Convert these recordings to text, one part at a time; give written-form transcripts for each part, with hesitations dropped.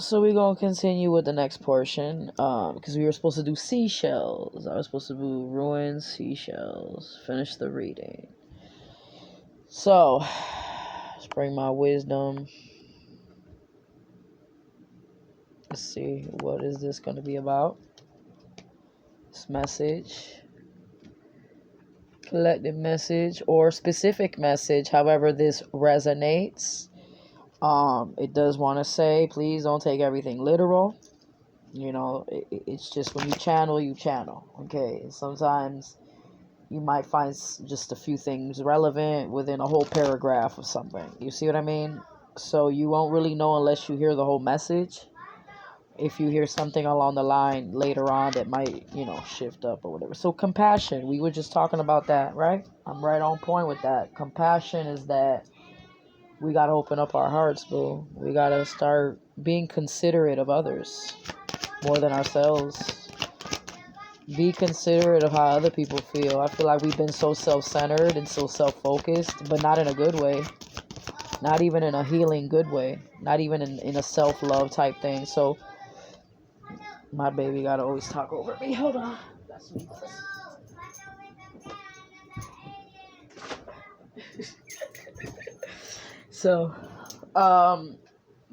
So we're gonna continue with the next portion. Because we were supposed to do seashells. I was supposed to do ruins, seashells. Finish the reading. So let's bring my wisdom. Let's see, what is this gonna be about? This message. Collective message or specific message, however this resonates. It does want to say, please don't take everything literal. It's just when you channel, okay? Sometimes you might find just a few things relevant within a whole paragraph of something. You see what I mean? So you won't really know unless you hear the whole message. If you hear something along the line later on that might, shift up or whatever. So compassion, we were just talking about that, right? I'm right on point with that. Compassion is that we got to open up our hearts, boo. We got to start being considerate of others more than ourselves. Be considerate of how other people feel. I feel like we've been so self-centered and so self-focused, but not in a good way. Not even in a healing good way. Not even in a self-love type thing. So my baby got to always talk over me. Hold on. That's me. So,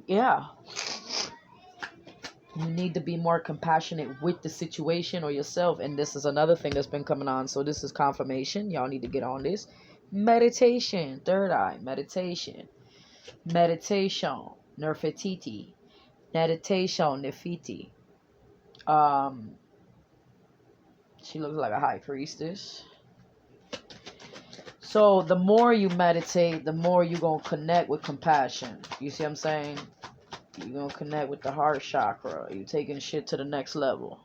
yeah. You need to be more compassionate with the situation or yourself. And this is another thing that's been coming on. So this is confirmation. Y'all need to get on this. Meditation. Third eye. Meditation. Meditation. Nerfetiti. Meditation. Nefiti. She looks like a high priestess. So the more you meditate, the more you're going to connect with compassion. You see what I'm saying? You're going to connect with the heart chakra. You're taking shit to the next level.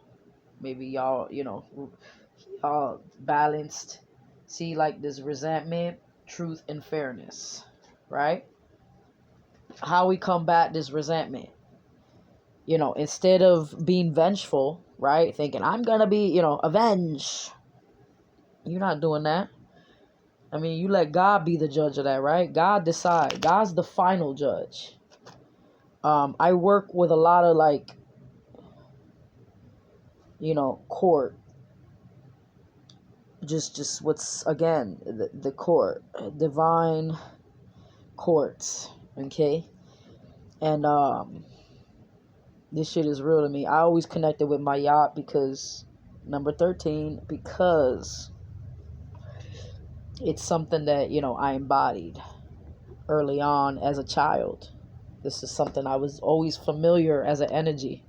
Maybe y'all, y'all balanced. See, like this resentment, truth, and fairness. Right? How we combat this resentment. Instead of being vengeful, right? Thinking, I'm going to be, avenge. You're not doing that. I mean, you let God be the judge of that, right? God decide. God's the final judge. I work with a lot of court. Just what's, again, the court. Divine courts, okay? And this shit is real to me. I always connected with my yacht because, number 13, because it's something that, I embodied early on as a child. This is something I was always familiar as an energy.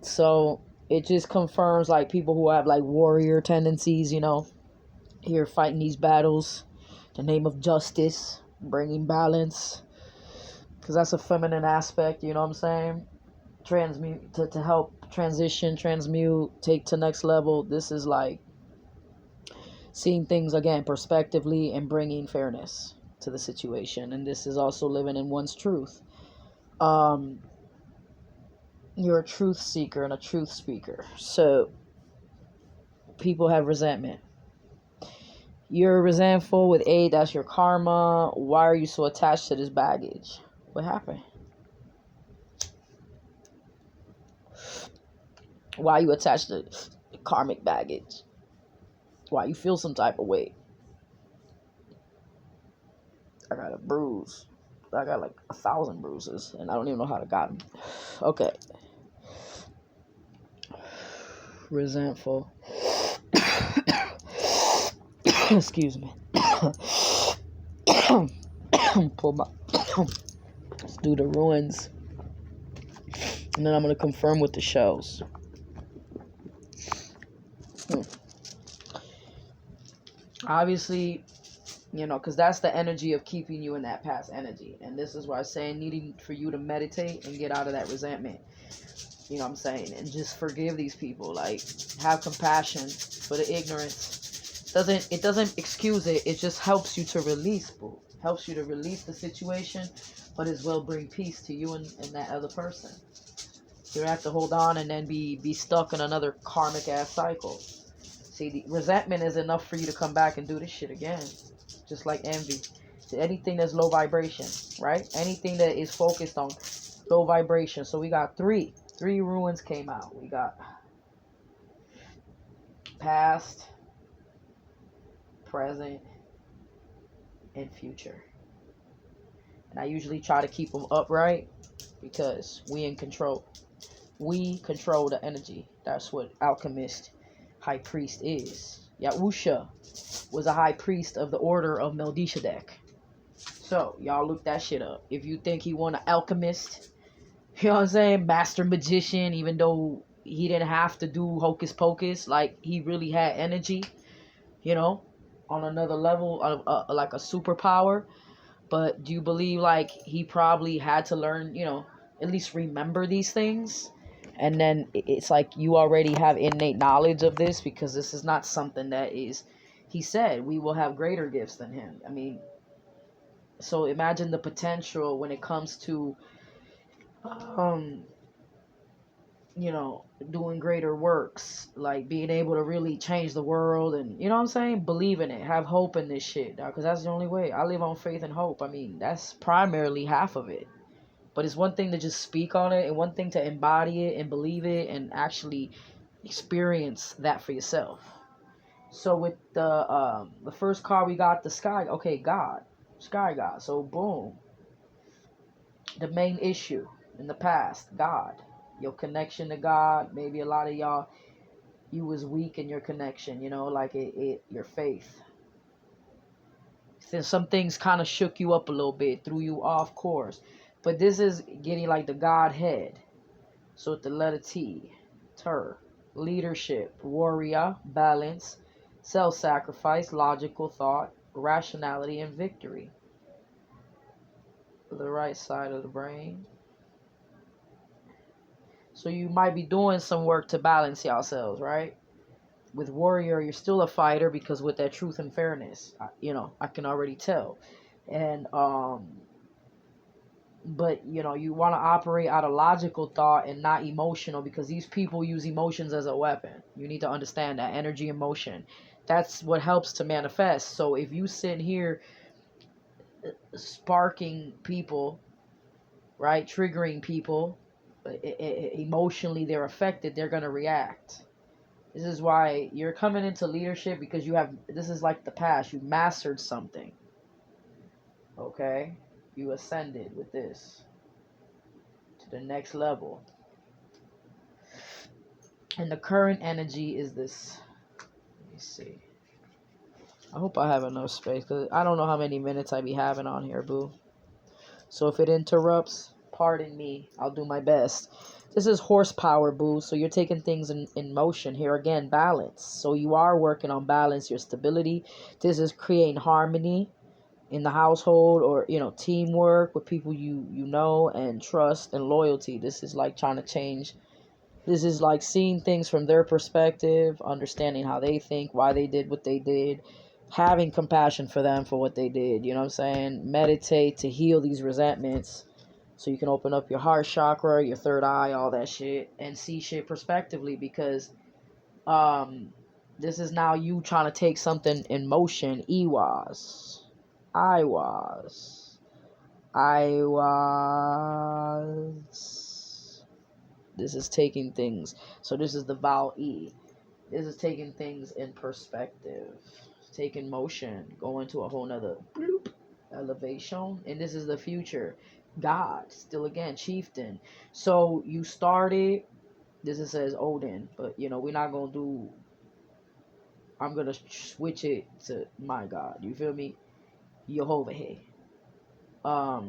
So it just confirms like people who have like warrior tendencies, here fighting these battles, the name of justice, bringing balance, because that's a feminine aspect, you know what I'm saying? Transmute, to help transition, transmute, take to next level. This is like seeing things again perspectively and bringing fairness to the situation. And this is also living in one's truth. You're a truth seeker and a truth speaker. So people have resentment. You're resentful with 8. That's your karma. Why are you so attached to this baggage? What happened? Why are you attached to karmic baggage? Why you feel some type of way? I got a bruise. I got like 1,000 bruises, and I don't even know how to got them. Okay. Resentful. Excuse me. Pull my. Let's do the ruins, and then I'm gonna confirm with the shells. Obviously, because that's the energy of keeping you in that past energy. And this is why I'm saying needing for you to meditate and get out of that resentment. You know what I'm saying? And just forgive these people. Like, have compassion for the ignorance. It doesn't excuse it. It just helps you to release, boo. Helps you to release the situation, but as well bring peace to you and that other person. You don't have to hold on and then be stuck in another karmic ass cycle. See, the resentment is enough for you to come back and do this shit again. Just like envy. Anything that's low vibration, right? Anything that is focused on low vibration. So we got three ruins came out. We got past, present, and future. And I usually try to keep them upright because we in control. We control the energy. That's what alchemist, high priest is. Yahusha was a high priest of the order of Melchizedek. So y'all look that shit up. If you think he won an alchemist, you know what I'm saying, master magician, even though he didn't have to do hocus pocus, like he really had energy, you know, on another level of like a superpower. But do you believe like he probably had to learn, you know, at least remember these things? And then it's like you already have innate knowledge of this because this is not something that is, he said, we will have greater gifts than him. I mean, so imagine the potential when it comes to, um, you know, doing greater works, like being able to really change the world and, you know what I'm saying? Believe in it, have hope in this shit, because that's the only way. I live on faith and hope. I mean, that's primarily half of it. But it's one thing to just speak on it and one thing to embody it and believe it and actually experience that for yourself. So with the first card we got, the sky, okay, God, sky God. So boom, the main issue in the past, God, your connection to God. Maybe a lot of y'all, you was weak in your connection, you know, like your faith. Some things kind of shook you up a little bit, threw you off course. But this is getting like the Godhead. So with the letter T, Ter, leadership, warrior, balance, self-sacrifice, logical thought, rationality, and victory. The right side of the brain. So you might be doing some work to balance yourselves, right? With warrior, you're still a fighter because with that truth and fairness, you know, I can already tell. And but you know, you want to operate out of logical thought and not emotional, because these people use emotions as a weapon. You need to understand that energy, emotion, that's what helps to manifest. So if you sit here sparking people, right, triggering people, emotionally they're affected, they're going to react. This is why you're coming into leadership, because you have, this is like the past, you mastered something, okay, you ascended with this to the next level. And the current energy is this. Let me see. I hope I have enough space, because I don't know how many minutes I be having on here, boo. So if it interrupts, pardon me. I'll do my best. This is horsepower, boo. So you're taking things in motion. Here again, balance. So you are working on balance, your stability. This is creating harmony in the household, or, you know, teamwork with people you know and trust, and loyalty. This is like trying to change. This is like seeing things from their perspective, understanding how they think, why they did what they did, having compassion for them for what they did. You know what I'm saying? Meditate to heal these resentments so you can open up your heart chakra, your third eye, all that shit, and see shit prospectively, because this is now you trying to take something in motion. I was. This is taking things. So this is the vowel E. This is taking things in perspective. Taking motion. Going to a whole nother bloop, elevation. And this is the future. God. Still again. Chieftain. So you started. This is says Odin. But you know, we're not going to do. I'm going to switch it to my God. You feel me? Jehovah. I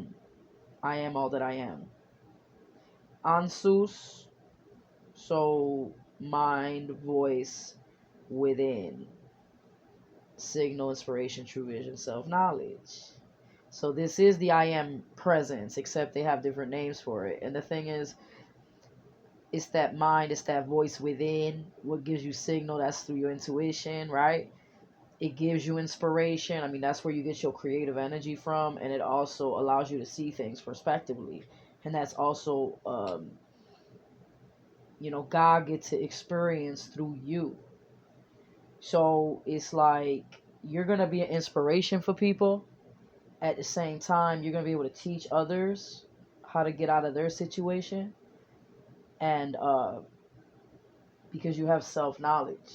am all that I am. Ansus. So mind, voice, within, signal, inspiration, true vision, self-knowledge. So this is the I am presence, except they have different names for it. And the thing is, it's that mind, it's that voice within. What gives you signal? That's through your intuition, right? It gives you inspiration. I mean, that's where you get your creative energy from. And it also allows you to see things prospectively. And that's also, you know, God gets to experience through you. So it's like you're going to be an inspiration for people. At the same time, you're going to be able to teach others how to get out of their situation, and because you have self-knowledge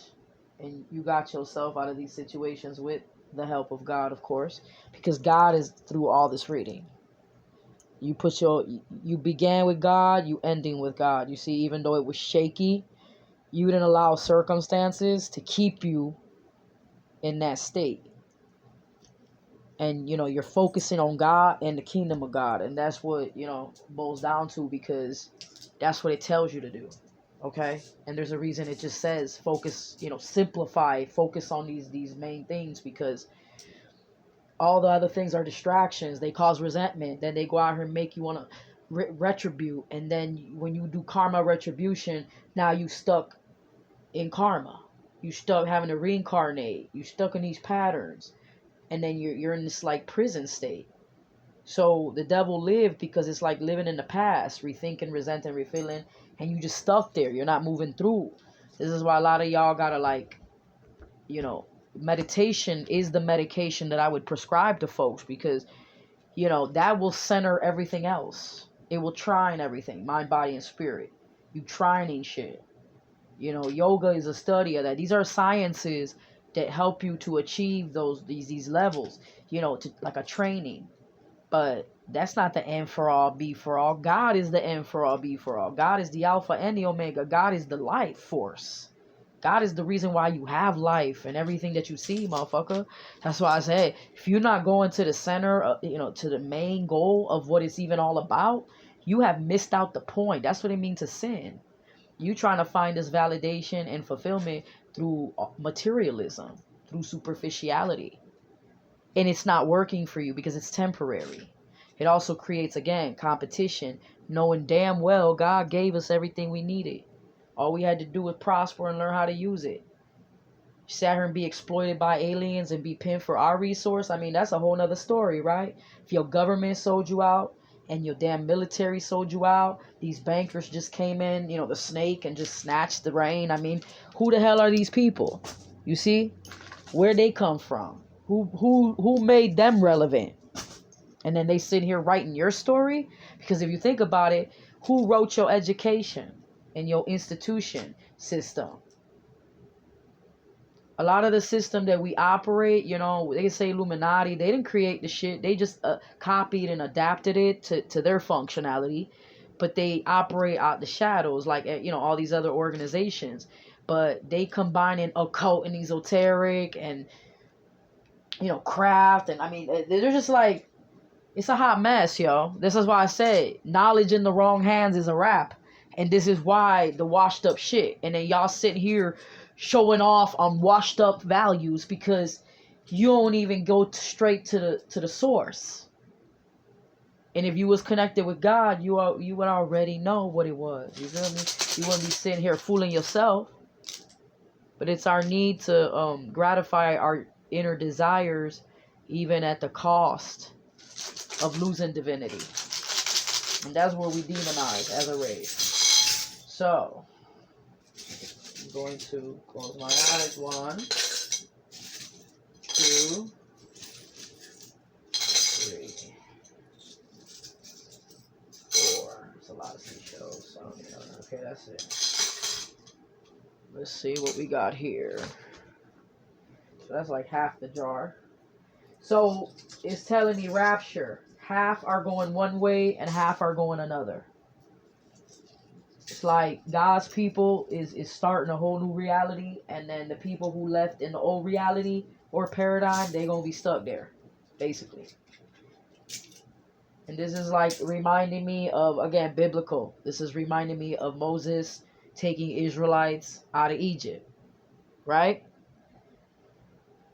and you got yourself out of these situations with the help of God, of course, because God is through all this reading. You began with God, you ending with God. You see, even though it was shaky, you didn't allow circumstances to keep you in that state. And you're focusing on God and the kingdom of God, and that's what boils down to, because that's what it tells you to do. Okay, and there's a reason it just says focus, simplify, focus on these main things, because all the other things are distractions. They cause resentment, then they go out here and make you want to retribute, and then when you do karma retribution, now you stuck in karma, you stuck having to reincarnate, you stuck in these patterns, and then you're in this like prison state. So the devil lived because it's like living in the past, rethinking, resenting, refilling, and you just stuck there. You're not moving through. This is why a lot of y'all gotta meditation is the medication that I would prescribe to folks, because that will center everything else. It will trine everything, mind, body, and spirit. You trining shit. Yoga is a study of that. These are sciences that help you to achieve these levels, to like a training. But that's not the end for all, be for all. God is the end for all, be for all. God is the Alpha and the Omega. God is the life force. God is the reason why you have life and everything that you see, motherfucker. That's why I say, if you're not going to the center, to the main goal of what it's even all about, you have missed out the point. That's what it means to sin. You trying to find this validation and fulfillment through materialism, through superficiality. And it's not working for you because it's temporary. It also creates, again, competition, knowing damn well God gave us everything we needed. All we had to do was prosper and learn how to use it. Sit here and be exploited by aliens and be pinned for our resource. I mean, that's a whole nother story, right? If your government sold you out and your damn military sold you out, these bankers just came in, the snake, and just snatched the rain. I mean, who the hell are these people? You see? Where they come from? Who made them relevant? And then they sit here writing your story? Because if you think about it, who wrote your education and your institution system? A lot of the system that we operate, they say Illuminati, they didn't create the shit. They just copied and adapted it to their functionality. But they operate out the shadows like, all these other organizations. But they combine in occult and esoteric and, craft. And I mean, they're just like, it's a hot mess, yo. This is why I say knowledge in the wrong hands is a wrap. And this is why the washed up shit. And then y'all sitting here showing off on washed up values because you don't even go straight to the source. And if you was connected with God, you would already know what it was. You feel me? You wouldn't be sitting here fooling yourself. But it's our need to gratify our inner desires, even at the cost of losing divinity. And that's where we demonize as a race. So, I'm going to close my eyes. 1, 2, 3, 4. It's a lot of seashells. So, okay, that's it. Let's see what we got here. So that's like half the jar. So it's telling me rapture. Half are going one way and half are going another. It's like God's people is starting a whole new reality, and then the people who left in the old reality or paradigm, they're going to be stuck there, basically. And this is like reminding me of, again, biblical. This is reminding me of Moses taking Israelites out of Egypt, right?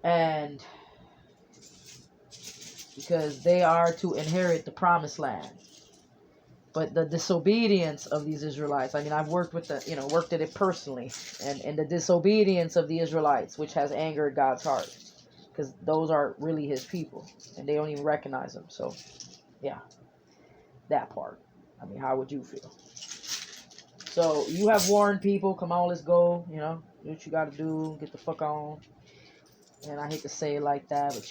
And because they are to inherit the promised land. But the disobedience of these Israelites, I mean, I've worked with worked at it personally, and the disobedience of the Israelites, which has angered God's heart, because those are really his people, and they don't even recognize them. So, yeah, that part. I mean, how would you feel? So, you have warned people, come on, let's go, do what you got to do, get the fuck on. And I hate to say it like that, but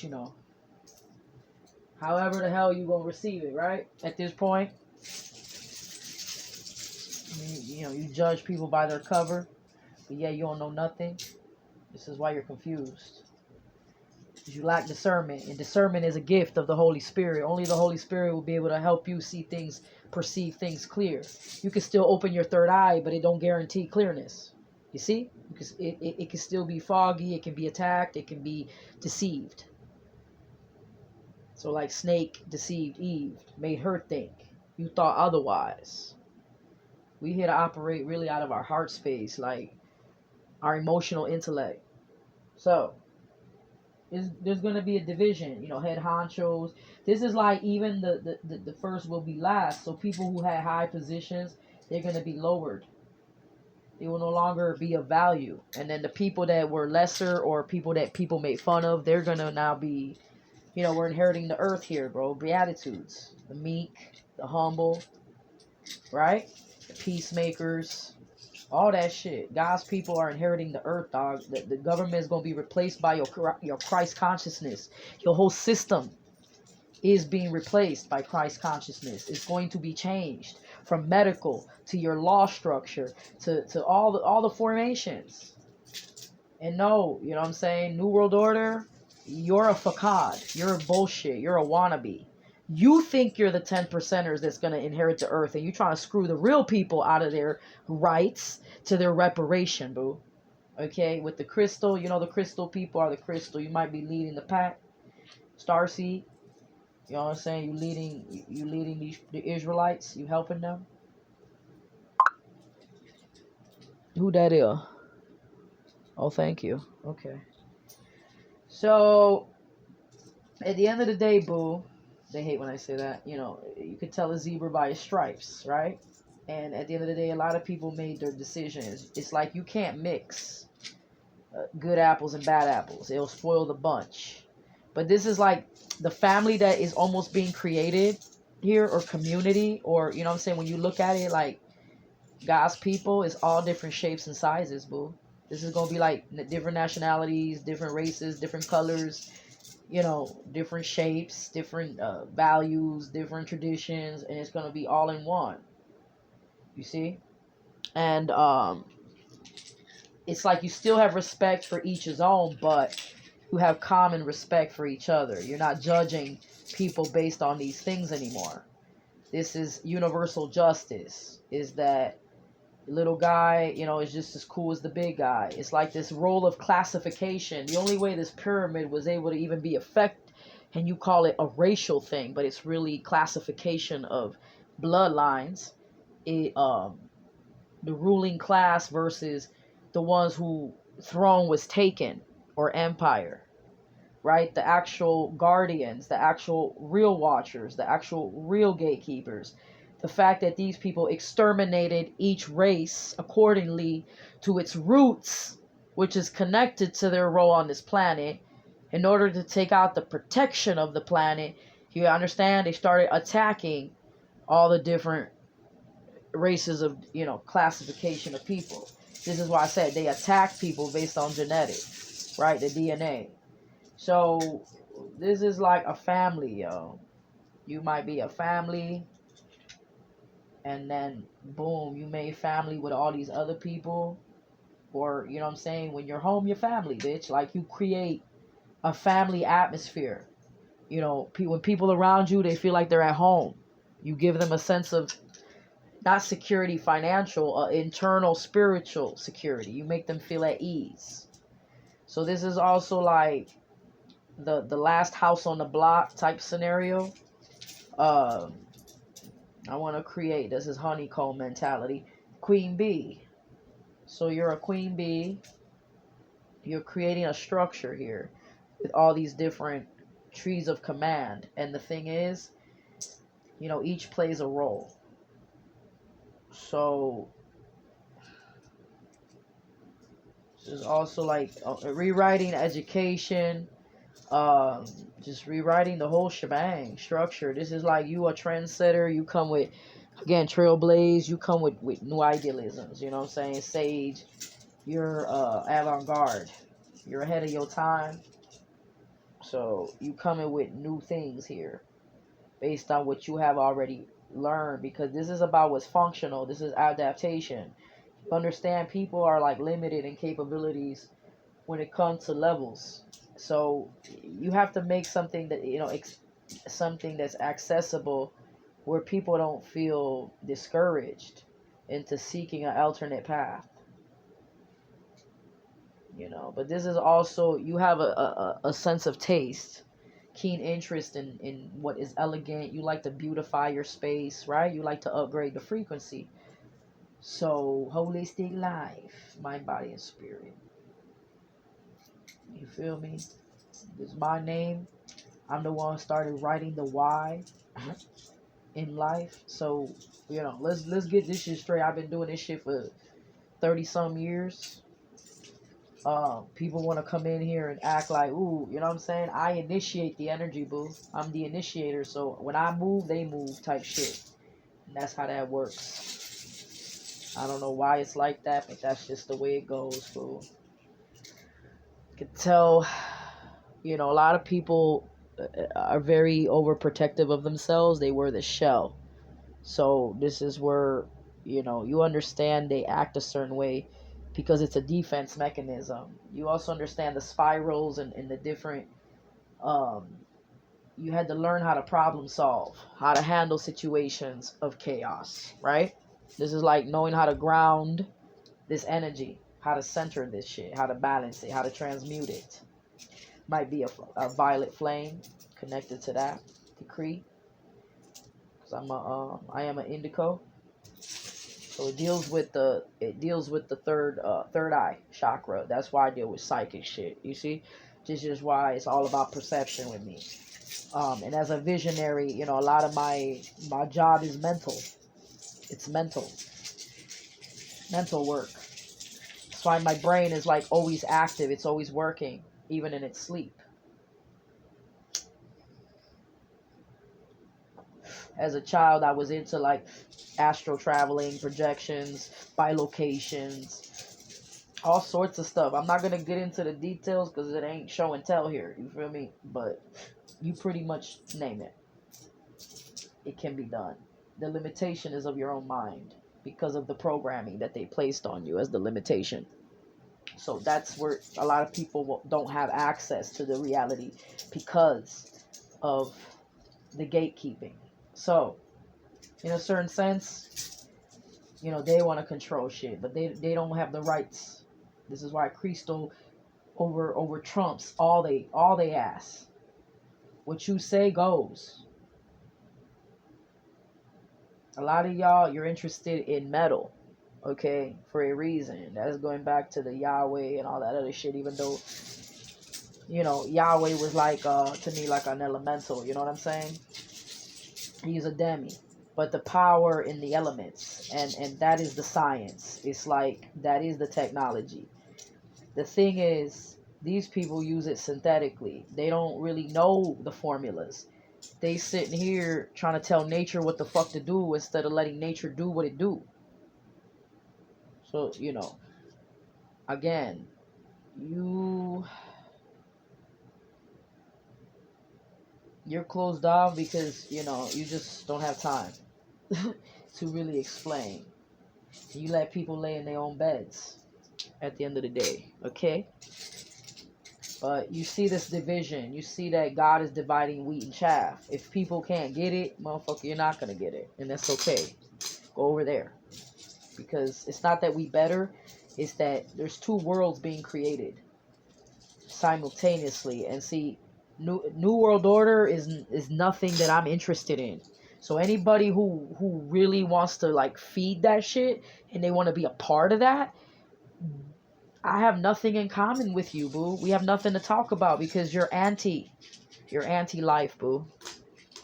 however the hell you gonna receive it, right? At this point. You judge people by their cover, but yeah, you don't know nothing. This is why you're confused. Because you lack discernment, and discernment is a gift of the Holy Spirit. Only the Holy Spirit will be able to help you see things, perceive things clear. You can still open your third eye, but it don't guarantee clearness. You see? Because it can still be foggy, it can be attacked, it can be deceived. So like snake deceived Eve, made her think. You thought otherwise. We here to operate really out of our heart space, like our emotional intellect. So there's going to be a division, head honchos. This is like even the first will be last. So people who had high positions, they're going to be lowered. They will no longer be of value. And then the people that were lesser or people that people made fun of, they're going to now be, we're inheriting the earth here, bro. Beatitudes. The meek, the humble, right? The peacemakers, all that shit. God's people are inheriting the earth, dog. The government is going to be replaced by your Christ consciousness. Your whole system is being replaced by Christ consciousness. It's going to be changed from medical to your law structure to all the formations. And no, you know what I'm saying? New World Order, you're a facade. You're a bullshit. You're a wannabe. You think you're the 10 percenters that's going to inherit the earth, and you trying to screw the real people out of their rights to their reparation, boo. Okay, with the crystal, the crystal people are the crystal. You might be leading the pack. Starseed, you know what I'm saying? You leading the Israelites. You helping them. Who that is? Oh, thank you. Okay. So at the end of the day, boo, they hate when I say that. You could tell a zebra by its stripes, right? And at the end of the day, a lot of people made their decisions. It's like you can't mix good apples and bad apples. It'll spoil the bunch. But this is like the family that is almost being created here, or community, or, you know what I'm saying? When you look at it, like God's people is all different shapes and sizes, boo. This is going to be like different nationalities, different races, different colors, different shapes, different values, different traditions, and it's going to be all in one. You see? And it's like you still have respect for each his own, but you have common respect for each other. You're not judging people based on these things anymore. This is universal justice, is that little guy, is just as cool as the big guy. It's like this role of classification. The only way this pyramid was able to even be effective, and you call it a racial thing, but it's really classification of bloodlines. The ruling class versus the ones who throne was taken, or empire, right? The actual guardians, the actual real watchers, the actual real gatekeepers. The fact that these people exterminated each race accordingly to its roots, which is connected to their role on this planet, in order to take out the protection of the planet. You understand? They started attacking all the different races of, classification of people. This is why I said they attack people based on genetics, right? The DNA. So this is like a family, yo. You might be a family, and then boom, you made family with all these other people. Or, you know what I'm saying? When you're home, you're family, bitch. Like, you create a family atmosphere. When people around you, they feel like they're at home. You give them a sense of, not security financial, internal spiritual security. You make them feel at ease. So this is also like the last house on the block type scenario. I want to create, this is honeycomb mentality, queen bee. So you're a queen bee. You're creating a structure here with all these different trees of command. And the thing is, each plays a role. So this is also like rewriting education, just rewriting the whole shebang structure. This is like you a trendsetter. You come with, again, trailblaze. You come with new idealisms. You know what I'm saying? Sage. You're avant-garde. You're ahead of your time. So you coming with new things here, based on what you have already learn, because this is about what's functional. This is adaptation. You understand, people are like limited in capabilities when it comes to levels. So you have to make something that, something that's accessible, where people don't feel discouraged into seeking an alternate path. But this is also, you have a sense of taste, keen interest in what is elegant. You like to beautify your space, right? You like to upgrade the frequency. So holistic life, mind, body, and spirit. You feel me? This is my name. I'm the one who started writing the why in life. So, let's get this shit straight. I've been doing this shit for 30 some years. People want to come in here and act like, ooh, you know what I'm saying? I initiate the energy, boo. I'm the initiator. So when I move, they move type shit. And that's how that works. I don't know why it's like that, but that's just the way it goes, boo. You can tell, a lot of people are very overprotective of themselves. They wear the shell. So this is where, you understand they act a certain way because it's a defense mechanism. You also understand the spirals and the different, you had to learn how to problem solve, how to handle situations of chaos, right? This is like knowing how to ground this energy, how to center this shit, how to balance it, how to transmute it. Might be a violet flame connected to that decree, because I am an indigo. So it deals with the third eye chakra. That's why I deal with psychic shit. You see, this is why it's all about perception with me. And as a visionary, a lot of my job is mental. It's mental work. That's why my brain is like always active. It's always working, even in its sleep. As a child, I was into like astral traveling, projections, bilocations, all sorts of stuff. I'm not gonna get into the details because it ain't show and tell here. You feel me? But you pretty much name it. It can be done. The limitation is of your own mind because of the programming that they placed on you as the limitation. So that's where a lot of people don't have access to the reality because of the gatekeeping. So, in a certain sense, they want to control shit, but they don't have the rights. This is why Cristo over trumps all they ask. What you say goes. A lot of y'all, you're interested in metal, okay, for a reason. That's going back to the Yahweh and all that other shit, even though, Yahweh was like, to me, like an elemental, you know what I'm saying? He's a demi. But the power in the elements, and that is the science. It's like, that is the technology. The thing is, these people use it synthetically. They don't really know the formulas. They sitting here trying to tell nature what the fuck to do instead of letting nature do what it do. So, again, you're closed off because, you just don't have time to really explain. You let people lay in their own beds at the end of the day, okay? But you see this division. You see that God is dividing wheat and chaff. If people can't get it, motherfucker, you're not going to get it. And that's okay. Go over there. Because it's not that we better. It's that there's two worlds being created simultaneously. And see, New World Order is nothing that I'm interested in. So anybody who really wants to like feed that shit and they want to be a part of that, I have nothing in common with you, boo. We have nothing to talk about because you're anti. You're anti-life, boo.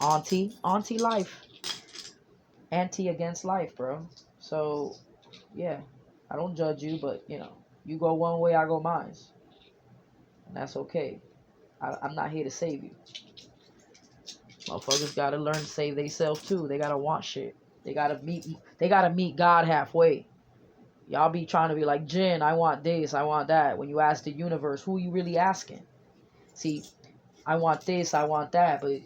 Anti-life. Anti against life, bro. So, yeah. I don't judge you, but, you go one way, I go mine. And that's okay. I'm not here to save you. Motherfuckers gotta learn to save themselves, too. They gotta want shit. They gotta meet God halfway. Y'all be trying to be like, Jin, I want this, I want that. When you ask the universe, who are you really asking? See, I want this, I want that, but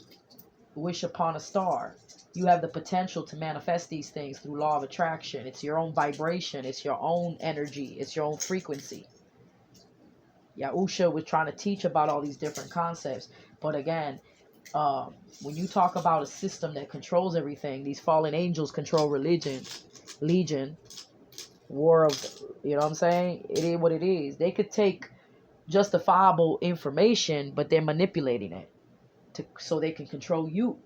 wish upon a star. you have the potential to manifest these things through law of attraction. It's your own vibration. It's your own energy. It's your own frequency. Yahusha was trying to teach about all these different concepts. But again, when you talk about a system that controls everything, these fallen angels control religion, legion, war of, you know what I'm saying? It is what it is. They could take justifiable information, but they're manipulating it so they can control you,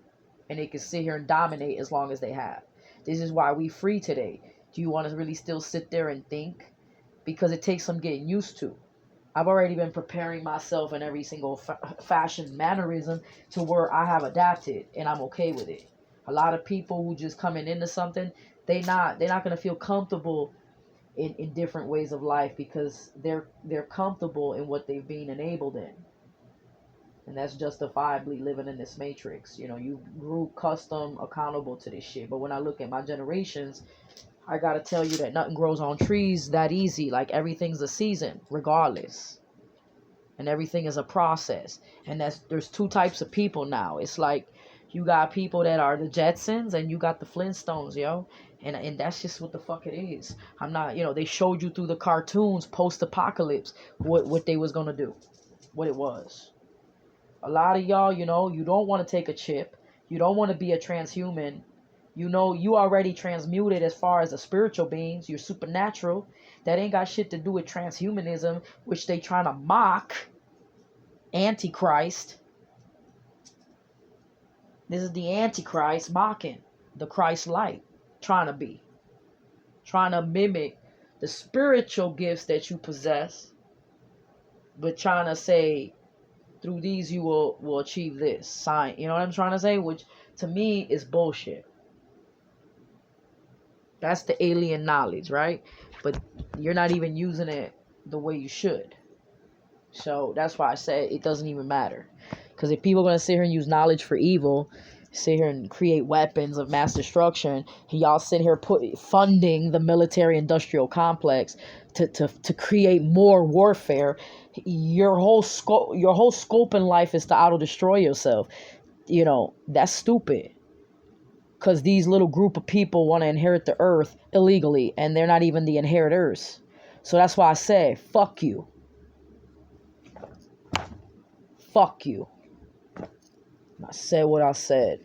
and they can sit here and dominate as long as they have. This is why we free today. Do you want to really still sit there and think? Because it takes some getting used to. I've already been preparing myself in every single fashion mannerism to where I have adapted and I'm okay with it. A lot of people who just coming into something, they're not going to feel comfortable in different ways of life because they're comfortable in what they've been enabled in. And that's justifiably living in this matrix. You know, you grew custom accountable to this shit. But when I look at my generations, I gotta tell you that nothing grows on trees that easy. Like everything's a season, regardless. And everything is a process. And there's two types of people now. It's like you got people that are the Jetsons and you got the Flintstones, yo. And that's just what the fuck it is. I'm not, they showed you through the cartoons post-apocalypse what they was gonna do. What it was. A lot of y'all, you don't want to take a chip. You don't want to be a transhuman. You already transmuted as far as the spiritual beings. You're supernatural. That ain't got shit to do with transhumanism, which they trying to mock. Antichrist. This is the Antichrist mocking the Christ light. Trying to mimic the spiritual gifts that you possess. But trying to say, through these you will achieve this sign. You know what I'm trying to say? Which to me is bullshit. That's the alien knowledge, right? But you're not even using it the way you should. So that's why I say it doesn't even matter. Because if people are going to sit here and use knowledge for evil, sit here and create weapons of mass destruction, and y'all sit here funding the military industrial complex to create more warfare, your whole scope in life is to auto destroy yourself. That's stupid. Because these little group of people want to inherit the earth illegally, and they're not even the inheritors. So that's why I say, fuck you. Fuck you. I said what I said.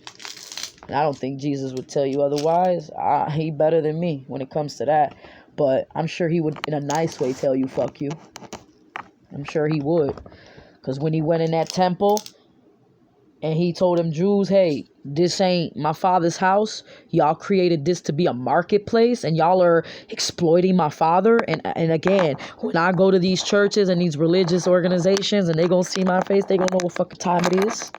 And I don't think Jesus would tell you otherwise. He better than me when it comes to that. But I'm sure he would, in a nice way, tell you, fuck you. I'm sure he would. Because when he went in that temple, and he told them Jews, hey, this ain't my father's house. Y'all created this to be a marketplace, and y'all are exploiting my father. And again, when I go to these churches and these religious organizations and they gonna see my face, they gonna know what fucking time it is.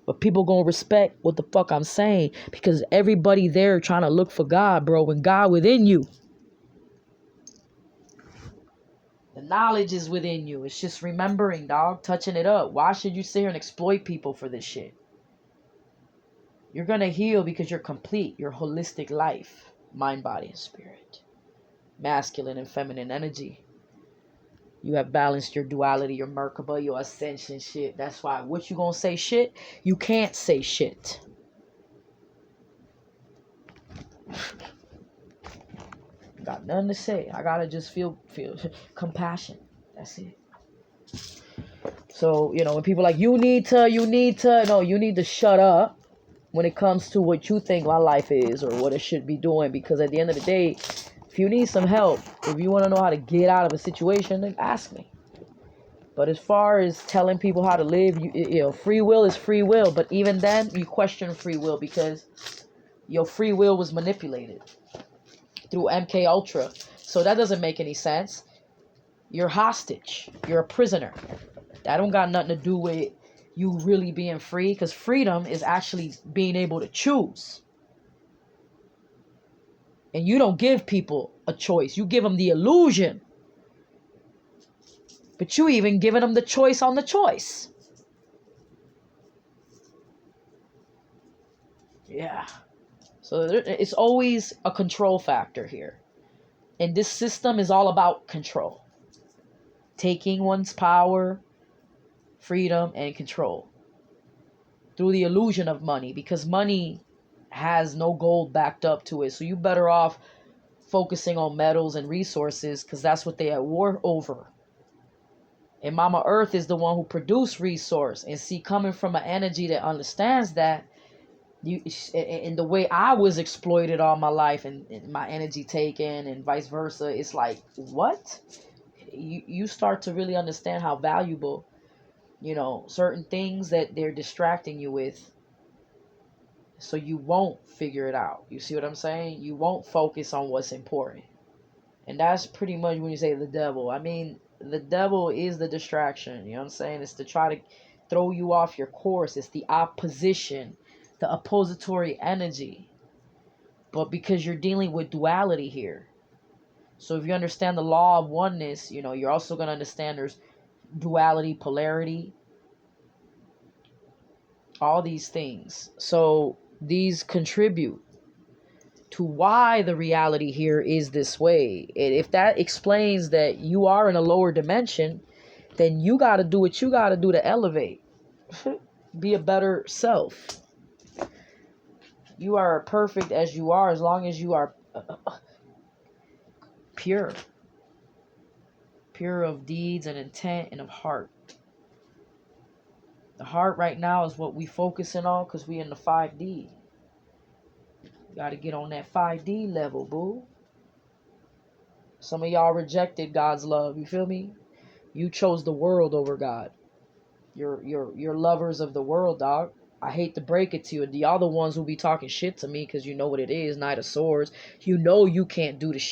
But people gonna respect what the fuck I'm saying, because everybody there trying to look for God, bro, and God within you. The knowledge is within you. It's just remembering, dog, touching it up. Why should you sit here and exploit people for this shit? You're going to heal because you're complete. Your holistic life. Mind, body, and spirit. Masculine and feminine energy. You have balanced your duality, your Merkaba, your ascension shit. That's why what you going to say shit? You can't say shit. Got nothing to say. I gotta just feel compassion. That's it. So, when people are like, you need to shut up when it comes to what you think my life is or what it should be doing. Because at the end of the day, if you need some help, if you want to know how to get out of a situation, then ask me. But as far as telling people how to live, free will is free will. But even then, you question free will because your free will was manipulated through MK Ultra. So that doesn't make any sense. You're hostage. You're a prisoner. That don't got nothing to do with you really being free, because freedom is actually being able to choose. And you don't give people a choice. You give them the illusion. But you even giving them the choice on the choice. Yeah. So it's always a control factor here. And this system is all about control. Taking one's power, freedom, and control through the illusion of money, because money has no gold backed up to it. So you better off focusing on metals and resources, because that's what they at war over. And Mama Earth is the one who produced resource. And see, coming from an energy that understands that, you, and the way I was exploited all my life, and my energy taken and vice versa, it's like, what? You start to really understand how valuable, certain things that they're distracting you with, so you won't figure it out. You see what I'm saying? You won't focus on what's important. And that's pretty much when you say the devil. I mean, the devil is the distraction. You know what I'm saying? It's to try to throw you off your course. It's the opposition, the oppository energy. But because you're dealing with duality here. So if you understand the law of oneness, you're also going to understand there's duality, polarity, all these things. So these contribute to why the reality here is this way. And if that explains that you are in a lower dimension, then you got to do what you got to do to elevate. Be a better self. You are perfect as you are, as long as you are pure. Pure of deeds and intent and of heart. The heart right now is what we focusing on, because we in the 5D. Got to get on that 5D level, boo. Some of y'all rejected God's love. You feel me? You chose the world over God. You're lovers of the world, dog. I hate to break it to you. Y'all the ones who be talking shit to me, because you know what it is. Knight of Swords. You know you can't do the shit